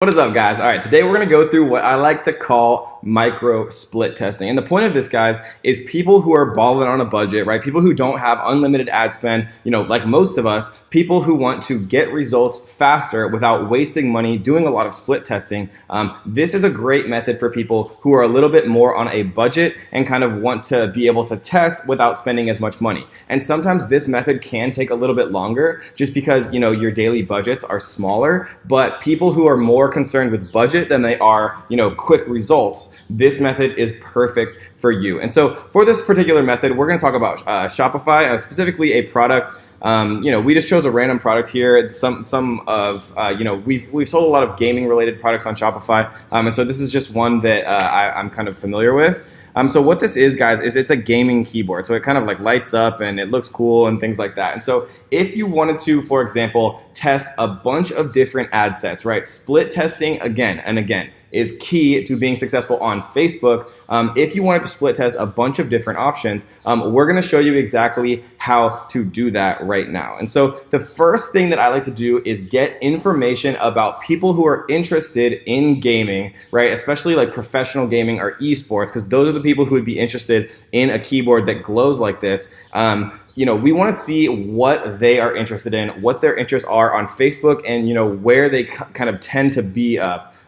What is up, guys? All right, today we're going to go through what I like to call micro split testing. And the point of this, guys, is people who are balling on a budget, right? People who don't have unlimited ad spend, like most of us, people who want to get results faster without wasting money doing a lot of split testing. This is a great method for people who are a little bit more on a budget and kind of want to be able to test without spending as much money. And sometimes this method can take a little bit longer just because, your daily budgets are smaller, but people who are more concerned with budget than they are, quick results, this method is perfect for you. And so for this particular method, we're going to talk about Shopify, specifically a product. We just chose a random product here. Some of we've sold a lot of gaming related products on Shopify, and so this is just one that I'm kind of familiar with. So what this is, guys, is it's a gaming keyboard. So it kind of like lights up and it looks cool and things like that. And so if you wanted to, for example, test a bunch of different ad sets, right? Split testing again and again is key to being successful on Facebook. If you wanted to split test a bunch of different options, we're going to show you exactly how to do that right now. And so the first thing that I like to do is get information about people who are interested in gaming, right? Especially like professional gaming or esports, because those are the people who would be interested in a keyboard that glows like this. We want to see what they are interested in, what their interests are on Facebook, and where they kind of tend to be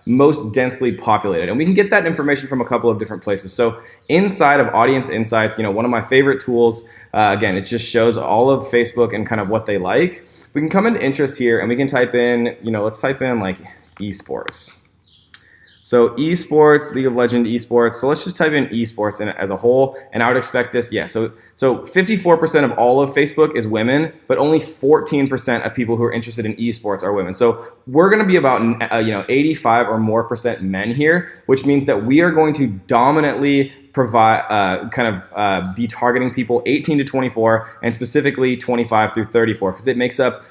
most densely populated. And we can get that information from a couple of different places. So inside of Audience Insights, one of my favorite tools, again, it just shows all of Facebook and kind of what they like. We can come into interest here and we can type in, let's type in like esports. So esports, League of Legends esports. So let's just type in esports as a whole, and I would expect this. Yeah, so 54% of all of Facebook is women, but only 14% of people who are interested in esports are women. So we're going to be about 85 or more percent men here, which means that we are going to dominantly provide be targeting people 18 to 24 and specifically 25 through 34, because it makes up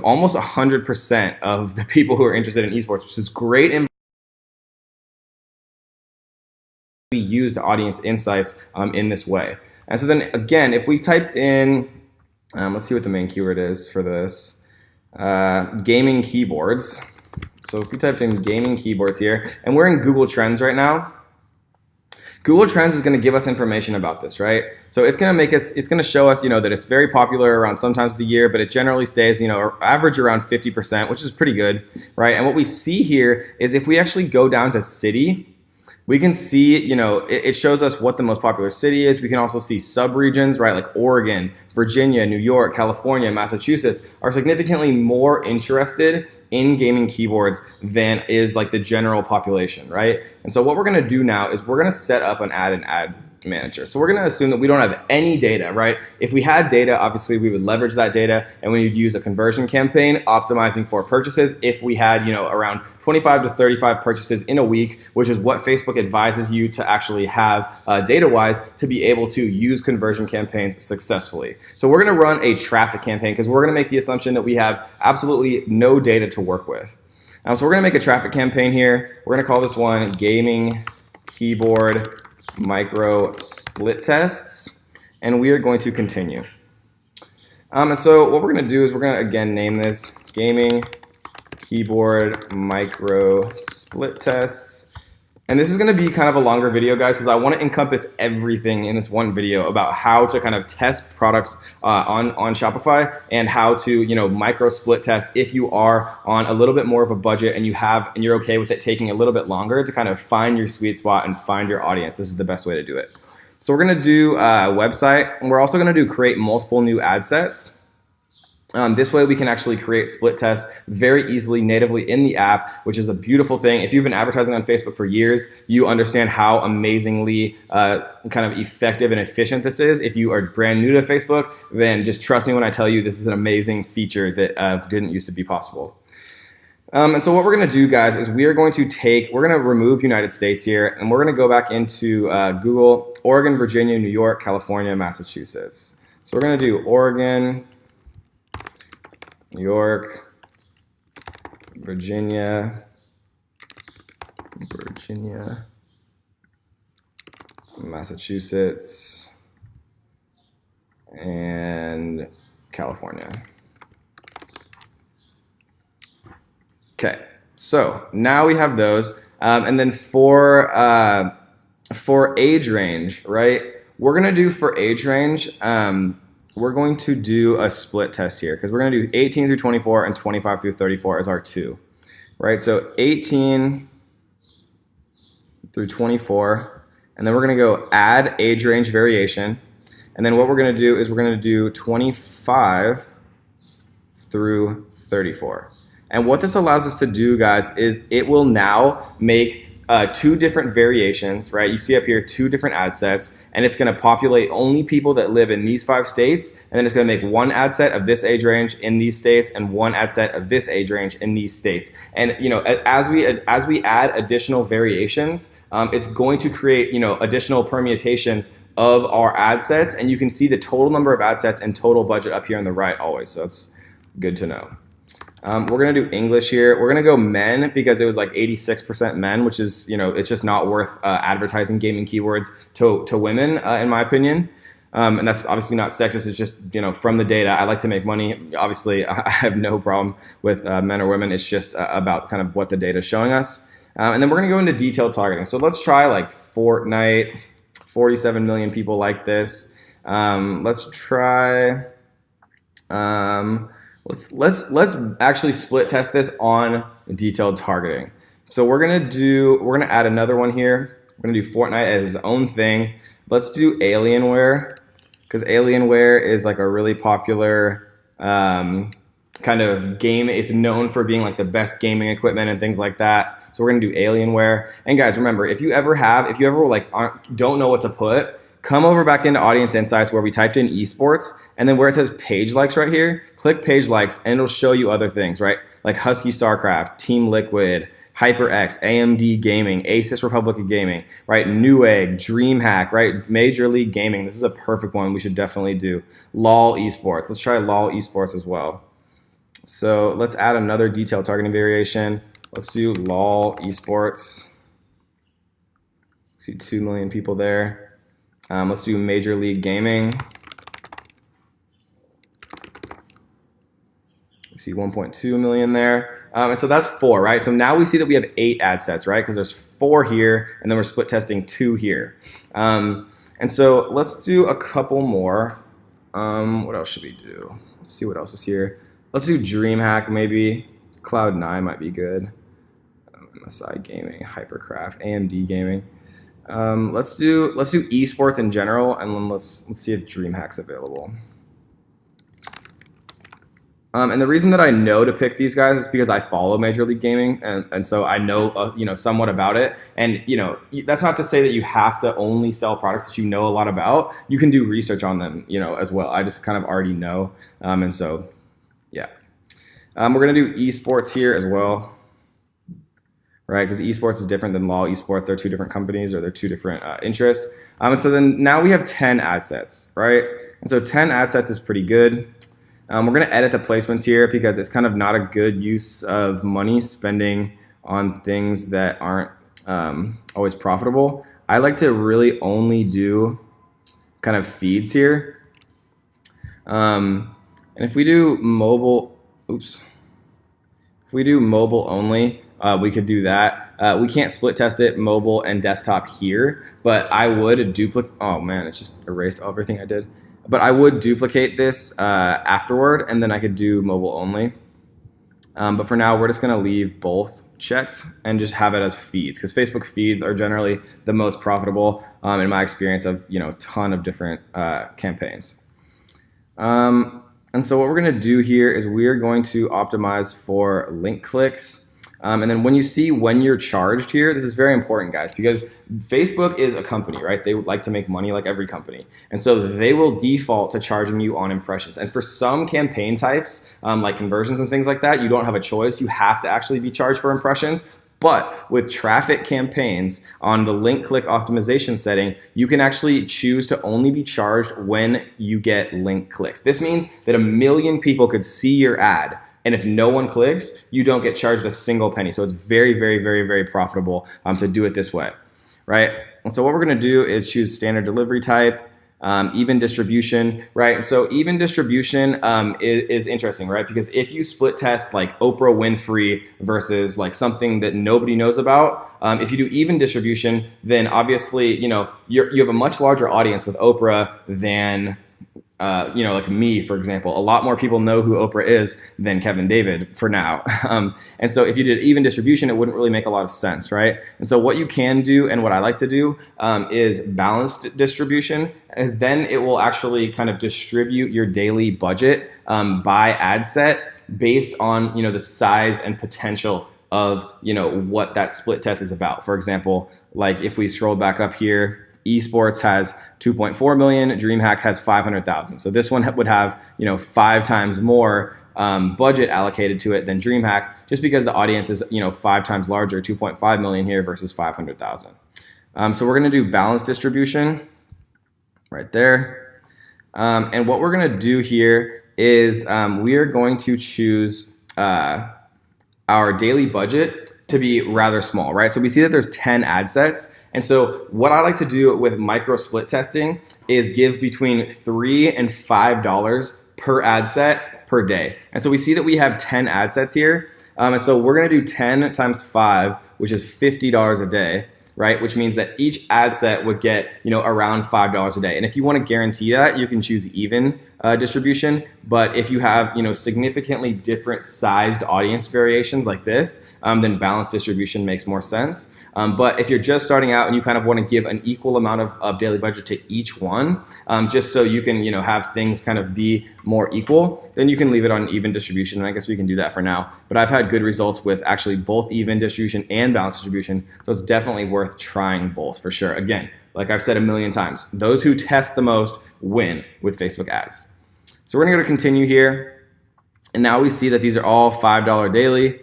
almost 100% of the people who are interested in esports, which is great. We used Audience Insights in this way. And so then again, if we typed in, let's see what the main keyword is for this, gaming keyboards. So if we typed in gaming keyboards here, and we're in Google Trends right now, Google Trends is going to give us information about this, right? So it's going to show us, that it's very popular around some times of the year, but it generally stays, average around 50%, which is pretty good, right? And what we see here is if we actually go down to city, we can see, it shows us what the most popular city is. We can also see subregions, right? Like Oregon, Virginia, New York, California, Massachusetts are significantly more interested in gaming keyboards than is like the general population, right? And so what we're going to do now is we're going to set up an ad manager. So we're going to assume that we don't have any data, right? If we had data, obviously we would leverage that data and we would use a conversion campaign optimizing for purchases. If we had, around 25 to 35 purchases in a week, which is what Facebook advises you to actually have data-wise to be able to use conversion campaigns successfully. So we're going to run a traffic campaign because we're going to make the assumption that we have absolutely no data to work with. So we're going to make a traffic campaign here. We're going to call this one Gaming Keyboard Micro Split Tests, and we are going to continue. And so what we're going to do is we're going to again name this Gaming Keyboard Micro Split Tests. And this is going to be kind of a longer video, guys, because I want to encompass everything in this one video about how to kind of test products on Shopify and how to, micro split test if you are on a little bit more of a budget and you're okay with it taking a little bit longer to kind of find your sweet spot and find your audience. This is the best way to do it. So we're going to do a website, and we're also going to do create multiple new ad sets. This way we can actually create split tests very easily natively in the app, which is a beautiful thing. If you've been advertising on Facebook for years, you understand how amazingly kind of effective and efficient this is. If you are brand new to Facebook, then just trust me when I tell you this is an amazing feature that didn't used to be possible. And so what we're going to do, guys, is we're going to remove United States here, and we're going to go back into Google, Oregon, Virginia, New York, California, Massachusetts. So we're going to do Oregon, New York, Virginia, Massachusetts, and California. Okay, So now we have those. And then for age range, right? We're going to do for age range, we're going to do a split test here because we're going to do 18 through 24 and 25 through 34 as our 2, right? So 18 through 24, and then we're going to go add age range variation. And then what we're going to do is we're going to do 25 through 34. And what this allows us to do, guys, is it will now make 2 different variations, right? You see up here 2 different ad sets, and it's going to populate only people that live in these 5 states, and then it's going to make 1 ad set of this age range in these states and 1 ad set of this age range in these states. And you know, as we add additional variations, it's going to create, you know, additional permutations of our ad sets, and you can see the total number of ad sets and total budget up here on the right always. So it's good to know. We're going to do English here. We're going to go men because it was like 86% men, which is, you know, it's just not worth advertising gaming keywords to women, in my opinion. And that's obviously not sexist. It's just, you know, from the data, I like to make money. Obviously, I have no problem with men or women. It's just about kind of what the data is showing us. And then we're going to go into detailed targeting. So let's try like Fortnite. 47 million people like this. Let's try... Let's actually split test this on detailed targeting. So we're gonna add another one here. We're gonna do Fortnite as its own thing. Let's do Alienware because Alienware is like a really popular kind of game. It's known for being like the best gaming equipment and things like that. So we're gonna do Alienware. And guys, remember, if you ever like don't know what to put, come over back into Audience Insights where we typed in esports, and then where it says page likes right here, click page likes, and it'll show you other things, right? Like Husky StarCraft, Team Liquid, HyperX, AMD Gaming, Asus Republic Gaming, right? Newegg, DreamHack, right? Major League Gaming. This is a perfect one we should definitely do. LOL Esports. Let's try LOL Esports as well. So let's add another detailed targeting variation. Let's do LOL Esports. See 2 million people there. Let's do Major League Gaming. We see 1.2 million there. And so that's 4, right? So now we see that we have 8 ad sets, right? Because there's 4 here, and then we're split testing 2 here. And so let's do a couple more. What else should we do? Let's see what else is here. Let's do DreamHack maybe. Cloud9 might be good. MSI Gaming, Hypercraft, AMD Gaming. Let's do esports in general, and then let's see if DreamHack's available. And the reason that I know to pick these guys is because I follow Major League Gaming, and so I know you know, somewhat about it. And you know, that's not to say that you have to only sell products that you know a lot about. You can do research on them, you know, as well. I just kind of already know, and so yeah. We're gonna do esports here as well. Right, because esports is different than LOL Esports. They're 2 different companies, or they're 2 different interests. And so then now we have 10 ad sets, right? And so 10 ad sets is pretty good. We're going to edit the placements here because it's kind of not a good use of money spending on things that aren't always profitable. I like to really only do kind of feeds here. And if we do mobile, if we do mobile only, we could do that. We can't split test it mobile and desktop here, but I would duplicate. Oh man, it's just erased everything I did. But I would duplicate this afterward, and then I could do mobile only. But for now, we're just going to leave both checked and just have it as feeds, because Facebook feeds are generally the most profitable in my experience of, you know, a ton of different campaigns. And so what we're going to do here is we're going to optimize for link clicks. And then when you see when you're charged here, this is very important, guys, because Facebook is a company, right? They would like to make money like every company. And so they will default to charging you on impressions. And for some campaign types, like conversions and things like that, you don't have a choice. You have to actually be charged for impressions. But with traffic campaigns on the link click optimization setting, you can actually choose to only be charged when you get link clicks. This means that 1 million people could see your ad, and if no one clicks, you don't get charged a single penny. So it's very, very, very, very profitable to do it this way, right? And so what we're going to do is choose standard delivery type. Even distribution, right? And so even distribution is interesting, right? Because if you split test like Oprah Winfrey versus like something that nobody knows about, if you do even distribution, then obviously, you have a much larger audience with Oprah than like me, for example. A lot more people know who Oprah is than Kevin David for now. And so if you did even distribution, it wouldn't really make a lot of sense, right? And so what you can do, and what I like to do, is balanced distribution, as then it will actually kind of distribute your daily budget by ad set based on, the size and potential of, what that split test is about. For example, like if we scroll back up here, esports has 2.4 million, DreamHack has 500,000. So this one would have 5 times more budget allocated to it than DreamHack, just because the audience is 5 times larger, 2.5 million here versus 500,000. So we're going to do balanced distribution right there, and what we're going to do here is we are going to choose our daily budget to be rather small, right? So we see that there's 10 ad sets. And so what I like to do with micro split testing is give between $3 and $5 per ad set per day. And so we see that we have 10 ad sets here. And so we're gonna do 10 times 5, which is $50 a day, right? Which means that each ad set would get, around $5 a day. And if you want to guarantee that, you can choose even distribution. But if you have, significantly different sized audience variations like this, then balanced distribution makes more sense. But if you're just starting out and you kind of want to give an equal amount of daily budget to each one, just so you can, have things kind of be more equal, then you can leave it on even distribution. And I guess we can do that for now. But I've had good results with actually both even distribution and balanced distribution. So it's definitely worth trying both for sure. Again, like I've said a million times, those who test the most win with Facebook ads. So we're going to go to continue here. And now we see that these are all $5 daily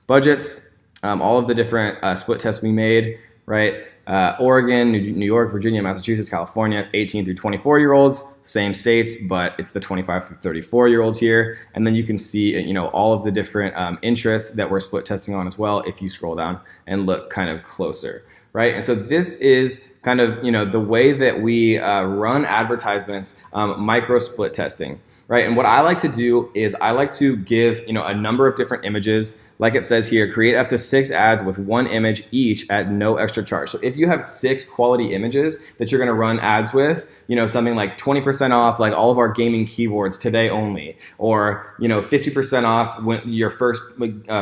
budgets. All of the different split tests we made, right? Oregon, New York, Virginia, Massachusetts, California, 18 through 24-year-olds, same states, but it's the 25 through 34-year-olds here. And then you can see, all of the different interests that we're split testing on as well if you scroll down and look kind of closer, right? And so this is kind of, the way that we run advertisements, micro split testing. Right, and what I like to do is I like to give a number of different images, like it says here, create up to 6 ads with 1 image each at no extra charge. So if you have 6 quality images that you're going to run ads with, something like 20% off, like all of our gaming keyboards today only, or 50% off when your first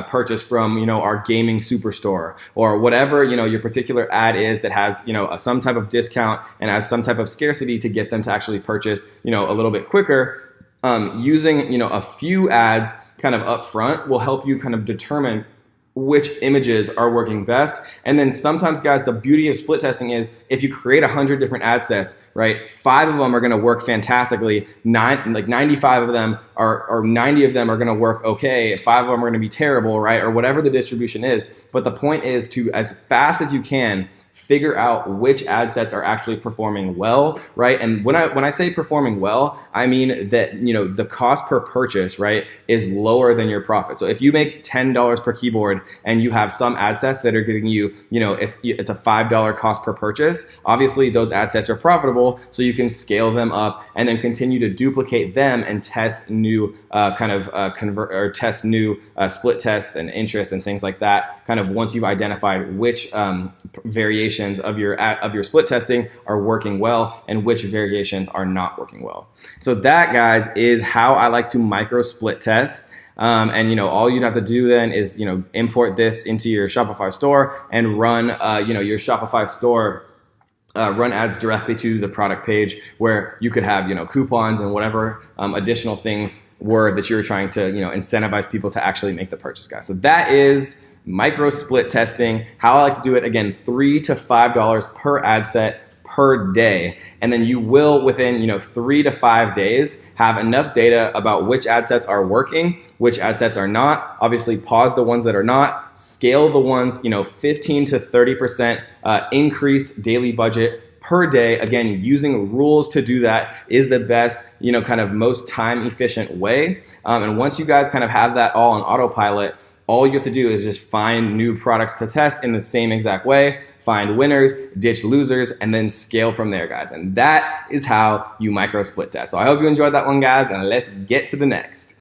purchase from our gaming superstore, or whatever your particular ad is that has some type of discount and has some type of scarcity to get them to actually purchase a little bit quicker. Using a few ads kind of up front will help you kind of determine which images are working best. And then sometimes, guys, the beauty of split testing is if you create 100 different ad sets, right, 5 of them are going to work fantastically, 95 of them or 90 of them are going to work okay, 5 of them are going to be terrible, right, or whatever the distribution is. But the point is to, as fast as you can, figure out which ad sets are actually performing well, right? And when I say performing well, I mean that the cost per purchase, right, is lower than your profit. So if you make $10 per keyboard and you have some ad sets that are giving you, it's a $5 cost per purchase, obviously those ad sets are profitable, so you can scale them up and then continue to duplicate them and test new test new split tests and interests and things like that. Kind of once you've identified which variations of your split testing are working well and which variations are not working well. So that, guys, is how I like to micro split test. And all you'd have to do then is import this into your Shopify store and run your Shopify store run ads directly to the product page, where you could have coupons and whatever additional things were that you were trying to incentivize people to actually make the purchase, guys. So that is micro split testing. How I like to do it, again, $3 to $5 per ad set per day. And then you will, within 3 to 5 days, have enough data about which ad sets are working, which ad sets are not. Obviously, pause the ones that are not, scale the ones, 15 to 30% increased daily budget per day. Again, using rules to do that is the best, kind of most time efficient way. And once you guys kind of have that all on autopilot, all you have to do is just find new products to test in the same exact way, find winners, ditch losers, and then scale from there, guys. And that is how you micro split test. So I hope you enjoyed that one, guys, and let's get to the next.